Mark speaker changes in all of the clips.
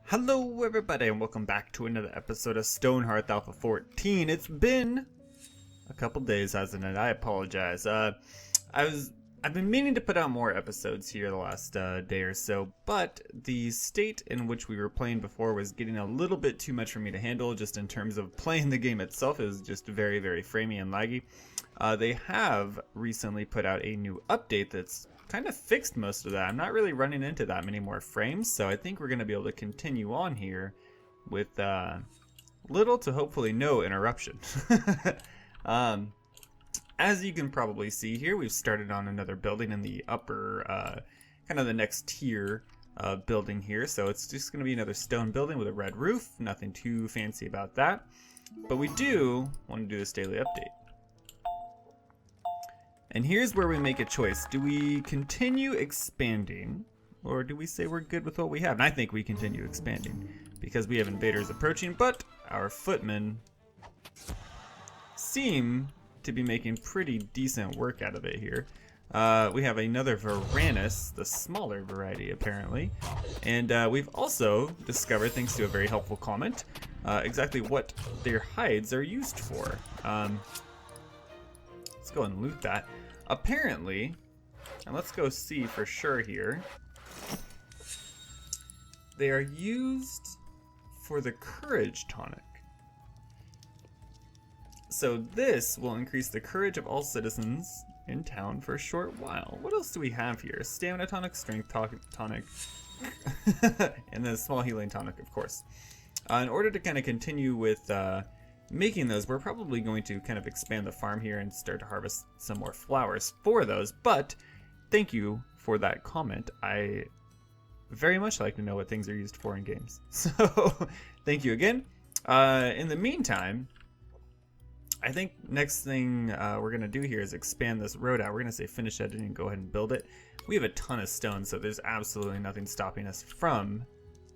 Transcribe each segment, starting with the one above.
Speaker 1: Hello everybody and welcome back to another episode of Stonehearth Alpha 14. It's been a couple days, hasn't it? I apologize. I've been meaning to put out more episodes here the last day or so, but the state in which we were playing before was getting a little bit too much for me to handle just in terms of playing the game itself. It was just very, very framey and laggy. They have recently put out a new update that's kind of fixed most of that. I'm not really running into that many more frames, so I think we're going to be able to continue on here with little to hopefully no interruption. As you can probably see here, we've started on another building in the upper, kind of the next tier building here. So it's just going to be another stone building with a red roof. Nothing too fancy about that. But we do want to do this daily update. And here's where we make a choice. Do we continue expanding, or do we say we're good with what we have? And I think we continue expanding because we have invaders approaching, but our footmen seem to be making pretty decent work out of it here. We have another Varanus, the smaller variety apparently. And we've also discovered, thanks to a very helpful comment, exactly what their hides are used for. Let's go and loot that. Apparently, and let's go see for sure here, they are used for the courage tonic. So this will increase the courage of all citizens in town for a short while. What else do we have here? Stamina tonic, strength tonic, and then a small healing tonic, of course. In order to kind of continue with making those, we're probably going to kind of expand the farm here and start to harvest some more flowers for those. But thank you for that comment. I very much like to know what things are used for in games. So thank you again. In the meantime, I think next thing we're going to do here is expand this road out. We're going to say finish editing and go ahead and build it. We have a ton of stone, so there's absolutely nothing stopping us from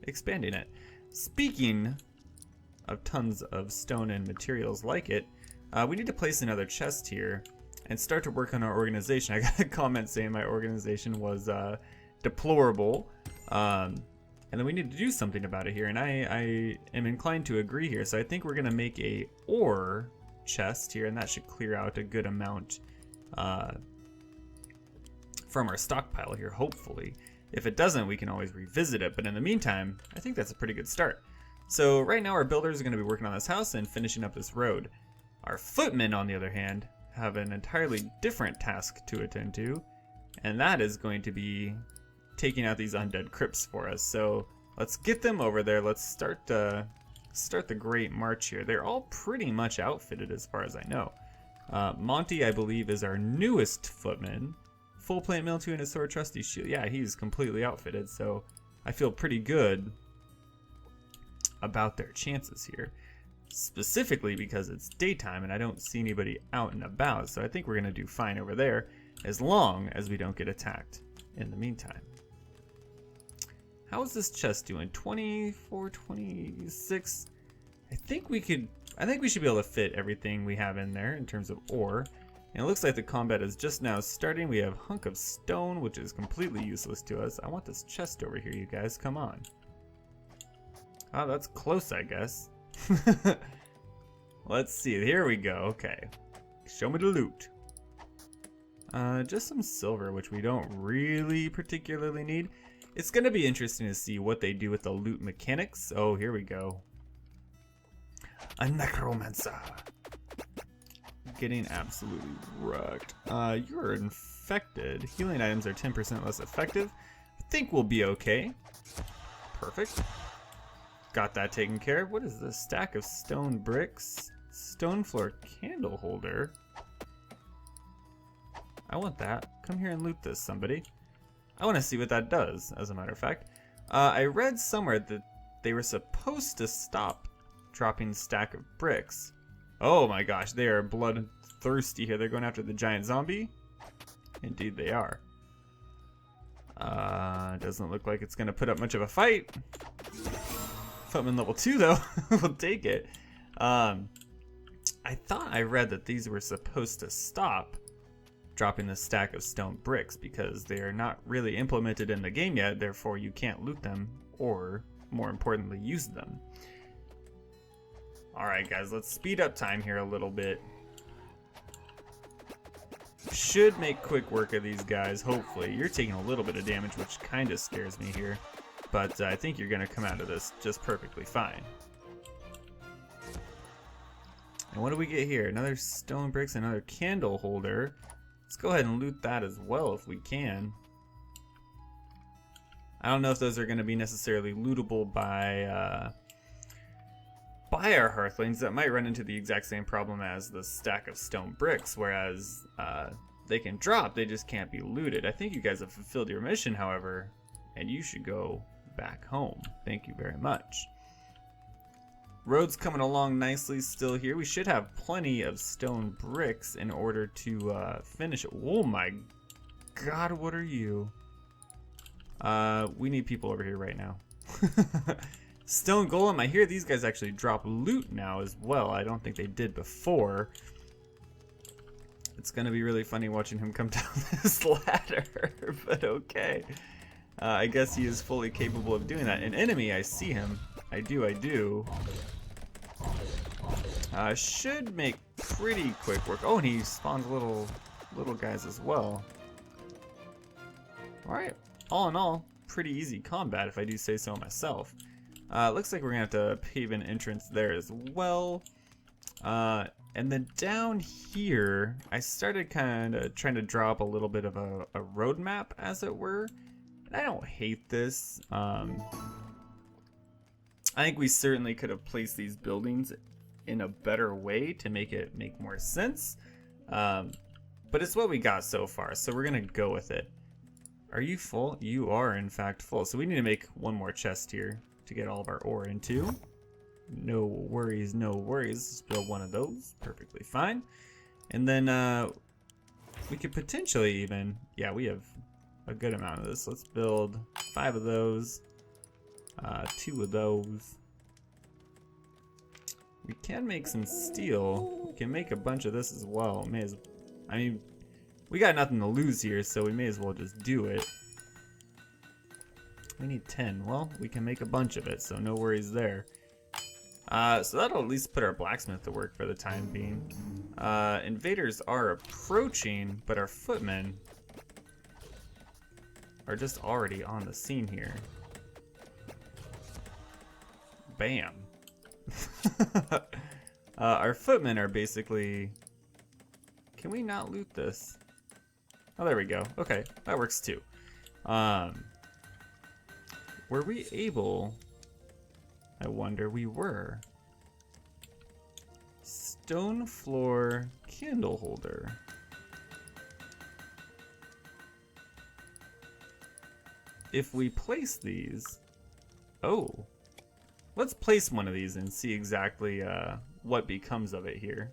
Speaker 1: expanding it. Speaking of tons of stone and materials like it, we need to place another chest here and start to work on our organization. I got a comment saying my organization was deplorable, and then we need to do something about it here, and I am inclined to agree here. So I think we're going to make a ore chest here, and that should clear out a good amount from our stockpile here, hopefully. If it doesn't, we can always revisit it, but in the meantime, I think that's a pretty good start. So right now our builders are going to be working on this house and finishing up this road. Our footmen, on the other hand, have an entirely different task to attend to, and that is going to be taking out these undead crypts for us. So let's get them over there. Let's start the great march here. They're all pretty much outfitted as far as I know. Monty, I believe, is our newest footman. Full plant mail 2 and a sword, trusty shield. Yeah, he's completely outfitted, so I feel pretty good about their chances here, specifically because it's daytime and I don't see anybody out and about. So I think we're gonna do fine over there as long as we don't get attacked in the meantime. How is this chest doing? 24, 26. I think we should be able to fit everything we have in there in terms of ore. And it looks like the combat is just now starting. We have hunk of stone, which is completely useless to us. I want this chest over here, you guys. Come on. Oh, that's close, I guess. Let's see. Here we go. Okay. Show me the loot. Just some silver, which we don't really particularly need. It's going to be interesting to see what they do with the loot mechanics. Oh, here we go. A necromancer. Getting absolutely wrecked. You're infected. Healing items are 10% less effective. I think we'll be okay. Perfect. Got that taken care of. What is this? Stack of stone bricks. Stone floor candle holder. I want that. Come here and loot this, somebody. I want to see what that does, as a matter of fact. I read somewhere that they were supposed to stop dropping stack of bricks. Oh my gosh, they are bloodthirsty here. They're going after the giant zombie. Indeed they are. Doesn't look like it's going to put up much of a fight. Footman level 2 though. We'll take it. I thought I read that these were supposed to stop dropping the stack of stone bricks because they are not really implemented in the game yet, therefore you can't loot them or more importantly, use them. Alright guys, let's speed up time here a little bit. Should make quick work of these guys, hopefully. You're taking a little bit of damage, which kind of scares me here. But I think you're going to come out of this just perfectly fine. And what do we get here? Another stone bricks, another candle holder. Let's go ahead and loot that as well if we can. I don't know if those are going to be necessarily lootable by our hearthlings. That might run into the exact same problem as the stack of stone bricks, whereas they can drop, they just can't be looted. I think you guys have fulfilled your mission, however, and you should go back home. Thank you very much. Road's coming along nicely still here. We should have plenty of stone bricks in order to finish it. Oh my god, what are you? We need people over here right now. Stone Golem, I hear these guys actually drop loot now as well. I don't think they did before. It's gonna be really funny watching him come down this ladder, but okay. I guess he is fully capable of doing that. An enemy, I see him. I do. Should make pretty quick work. Oh, and he spawns little guys as well. Alright, all in all, pretty easy combat if I do say so myself. Looks like we're gonna have to pave an entrance there as well. And then down here, I started kind of trying to draw up a little bit of a roadmap, as it were. And I don't hate this. I think we certainly could have placed these buildings in a better way to make it make more sense. But it's what we got so far, so we're gonna go with it. Are you full? You are in fact full. So we need to make one more chest here to get all of our ore into. No worries, no worries. Just build one of those, perfectly fine. And then we could potentially even, yeah, we have a good amount of this. Let's build 5 of those, 2 of those. We can make some steel. We can make a bunch of this as well. I mean, we got nothing to lose here, so we may as well just do it. We need 10. Well, we can make a bunch of it, so no worries there. So that'll at least put our blacksmith to work for the time being. Invaders are approaching, but our footmen are just already on the scene here. Bam. Our footmen are basically... Can we not loot this? Oh, there we go. Okay, that works too. Were we able... I wonder, we were. Stone floor candle holder. If we place these... Oh. Let's place one of these and see exactly what becomes of it here.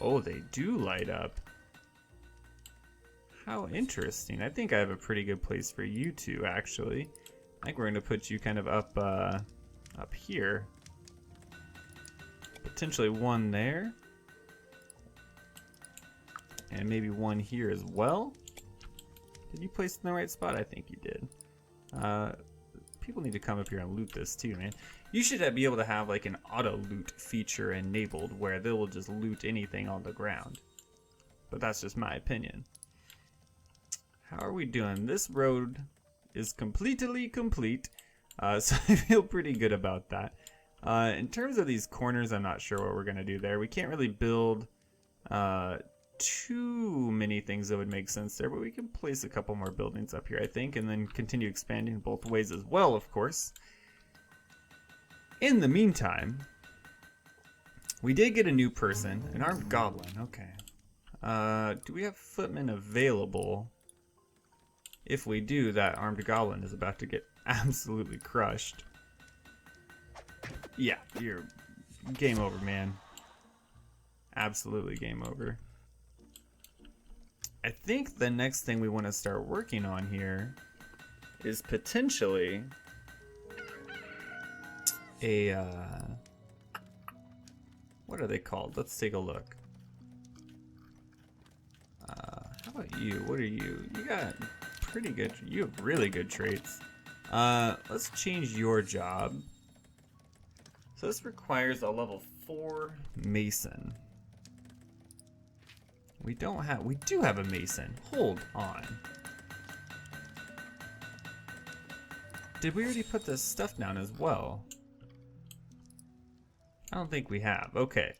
Speaker 1: Oh, they do light up. How interesting. I think I have a pretty good place for you two, actually. I think we're going to put you kind of up here. Potentially one there. And maybe one here as well. Did you place it in the right spot? I think you did. People need to come up here and loot this too, man. You should be able to have like an auto loot feature enabled where they will just loot anything on the ground. But that's just my opinion. How are we doing? This road is completely complete, so I feel pretty good about that. In terms of these corners, I'm not sure what we're going to do there. We can't really build too many things that would make sense there, but we can place a couple more buildings up here, I think, and then continue expanding both ways as well, of course. In the meantime, we did get a new person, an armed goblin. Okay. Do we have footmen available? If we do, that armed goblin is about to get absolutely crushed. Yeah, you're game over, man. Absolutely game over. I think the next thing we want to start working on here is potentially a, what are they called? Let's take a look. How about you? What are you? You got pretty good, you have really good traits. Let's change your job. So this requires a level 4 mason. We do have a mason. Hold on. Did we already put this stuff down as well? I don't think we have. Okay.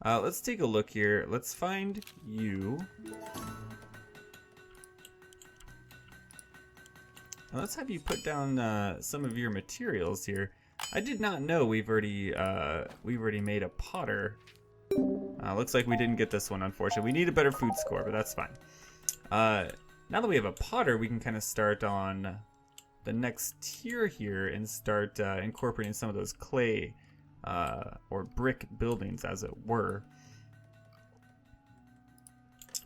Speaker 1: Let's take a look here. Let's find you. Now let's have you put down some of your materials here. I did not know we've already made a potter. Looks like we didn't get this one, unfortunately. We need a better food score, but that's fine. Now that we have a potter, we can kind of start on the next tier here and start incorporating some of those clay or brick buildings, as it were.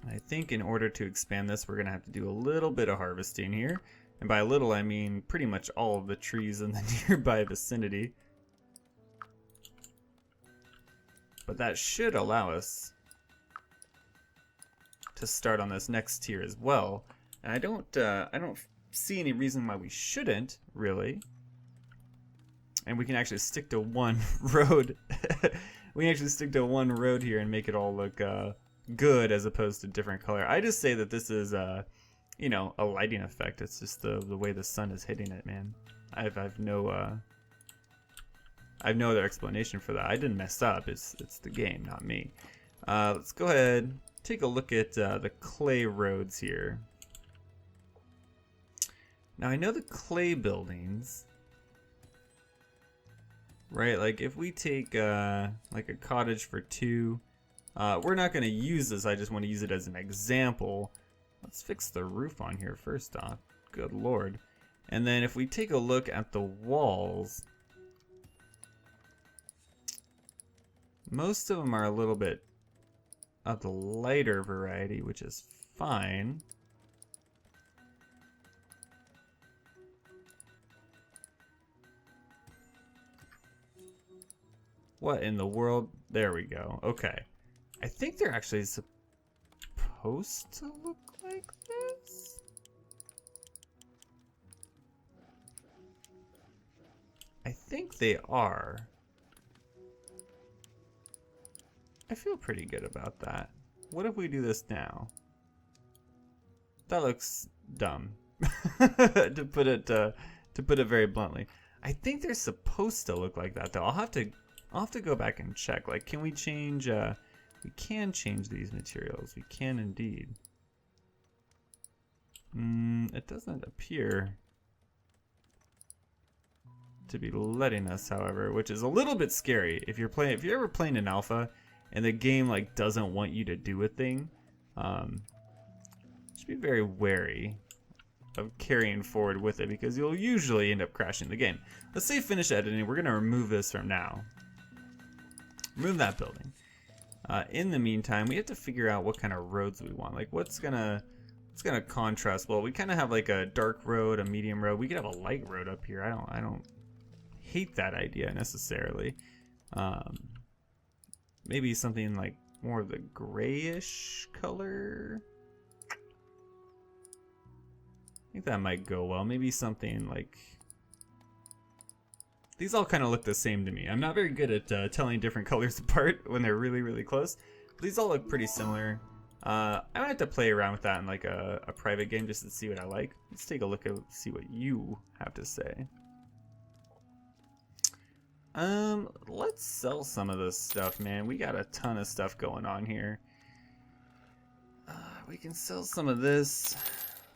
Speaker 1: I think in order to expand this, we're gonna have to do a little bit of harvesting here. And by little, I mean pretty much all of the trees in the nearby vicinity. But that should allow us to start on this next tier as well. And I don't see any reason why we shouldn't, really. And we can actually stick to one road. We can actually stick to one road here and make it all look good as opposed to different color. I just say that this is you know, a lighting effect. It's just the way the sun is hitting it, man. I've no other explanation for that. I didn't mess up. It's the game, not me. Let's go ahead, take a look at the clay roads here. Now I know the clay buildings, right? Like if we take like a cottage for 2, we're not going to use this. I just want to use it as an example. Let's fix the roof on here first off. Good lord. And then if we take a look at the walls, most of them are a little bit of the lighter variety, which is fine. What in the world? There we go. Okay. I think they're actually supposed to look like this. I think they are. I feel pretty good about that. What if we do this now? That looks dumb, to put it very bluntly. I think they're supposed to look like that, though. I'll have to go back and check. Like, can we change? We can change these materials. We can indeed. It doesn't appear to be letting us, however, which is a little bit scary. If you're ever playing an alpha and the game like doesn't want you to do a thing, just be very wary of carrying forward with it, because you'll usually end up crashing the game. Let's say finish editing. We're gonna remove this from now. Remove that building. In the meantime, we have to figure out what kind of roads we want. Like what's gonna contrast. Well, we kind of have like a dark road, a medium road. We could have a light road up here. I don't hate that idea necessarily. Maybe something like more of the grayish color. I think that might go well. Maybe something like... These all kind of look the same to me. I'm not very good at telling different colors apart when they're really, really close. But these all look pretty similar. I might have to play around with that in like a private game just to see what I like. Let's take a look at see what you have to say. Let's sell some of this stuff, man. We got a ton of stuff going on here. We can sell some of this.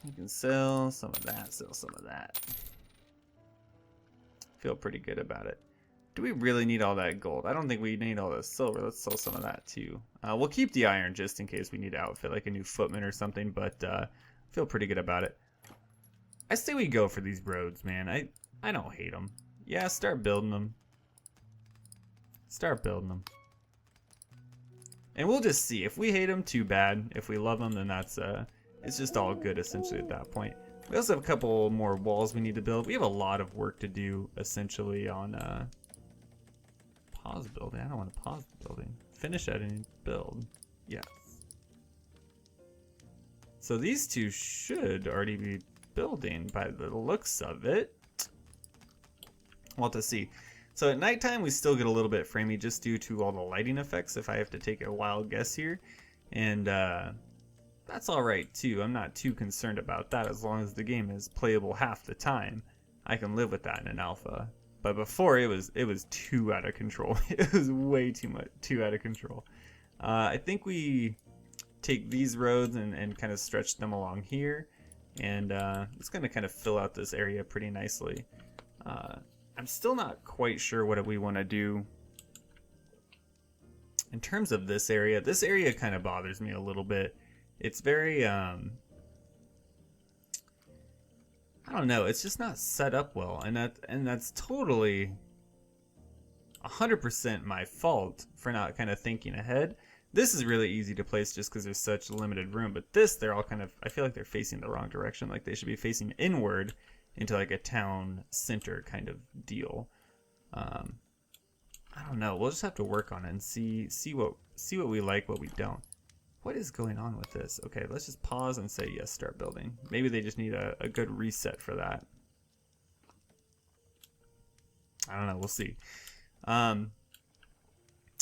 Speaker 1: We can sell some of that, sell some of that. Feel pretty good about it. Do we really need all that gold? I don't think we need all the silver. Let's sell some of that too. We'll keep the iron just in case we need to outfit like a new footman or something, but feel pretty good about it. I say we go for these roads, man. I don't hate them. Yeah, start building them. Start building them. And we'll just see. If we hate them, too bad. If we love them, then that's it's just all good essentially at that point. We also have a couple more walls we need to build. We have a lot of work to do essentially on pause building. I don't want to pause the building. Finish editing, build. Yes. So these two should already be building by the looks of it. We'll have to see. So at nighttime, we still get a little bit framey just due to all the lighting effects, if I have to take a wild guess here. And that's alright too. I'm not too concerned about that as long as the game is playable half the time. I can live with that in an alpha. But before, it was too out of control. It was way too out of control. I think we take these roads and kind of stretch them along here. And it's going to kind of fill out this area pretty nicely. I'm still not quite sure what we want to do in terms of this area. This area kind of bothers me a little bit. It's very, I don't know, it's just not set up well, and that's totally 100% my fault for not kind of thinking ahead. This is really easy to place just because there's such limited room, but this, they're all kind of, I feel like they're facing the wrong direction, like they should be facing inward into like a town center kind of deal. I don't know. We'll just have to work on it and see what we like, what we don't. What is going on with this? Okay, let's just pause and say yes, start building. Maybe they just need a good reset for that. I don't know. We'll see. I'm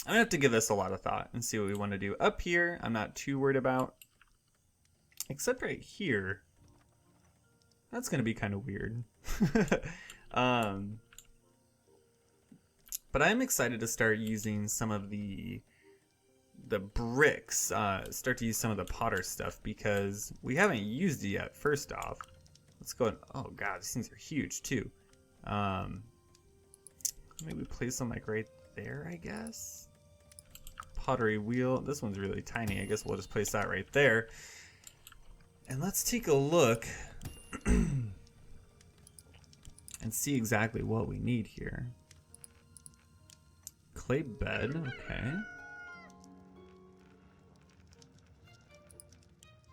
Speaker 1: gonna have to give this a lot of thought and see what we want to do. Up here, I'm not too worried about, except right here. That's gonna be kind of weird. But I'm excited to start using some of the bricks, start to use some of the Potter stuff because we haven't used it yet. First off, let's go. Oh god, these things are huge too. Maybe place them like right there, I guess. Pottery wheel. This one's really tiny. I guess we'll just place that right there. And let's take a look and see exactly what we need here. Clay bed, okay.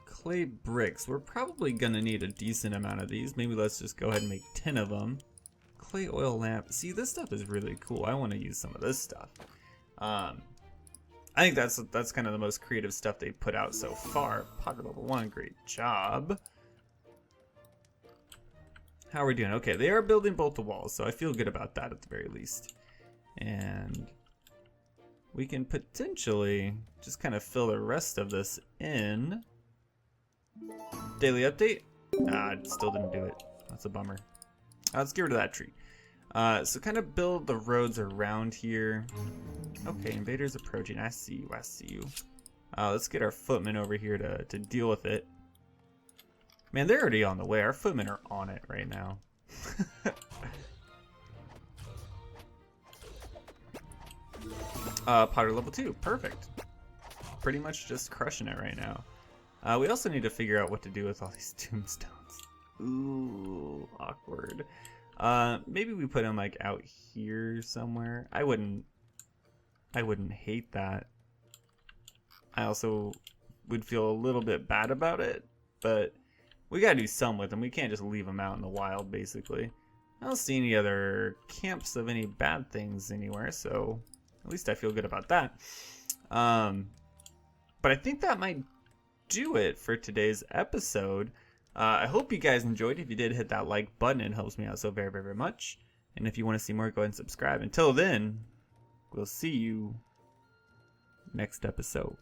Speaker 1: Clay bricks. We're probably gonna need a decent amount of these. Maybe let's just go ahead and make 10 of them. Clay oil lamp. See, this stuff is really cool. I want to use some of this stuff. I think that's kind of the most creative stuff they've put out so far. Potter level 1, great job. How are we doing? Okay, they are building both the walls, so I feel good about that at the very least. And we can potentially just kind of fill the rest of this in. Daily update? Ah, it still didn't do it. That's a bummer. Let's get rid of that tree. So kind of build the roads around here. Okay, invaders approaching. I see you. I see you. Let's get our footmen over here to deal with it. Man, they're already on the way. Our footmen are on it right now. Potter level 2. Perfect. Pretty much just crushing it right now. We also need to figure out what to do with all these tombstones. Ooh, awkward. Maybe we put them like out here somewhere. I wouldn't hate that. I also would feel a little bit bad about it, but we gotta do some with them. We can't just leave them out in the wild, basically. I don't see any other camps of any bad things anywhere, so at least I feel good about that. But I think that might do it for today's episode. I hope you guys enjoyed. If you did, hit that like button. It helps me out so very, very much. And if you want to see more, go ahead and subscribe. Until then, we'll see you next episode.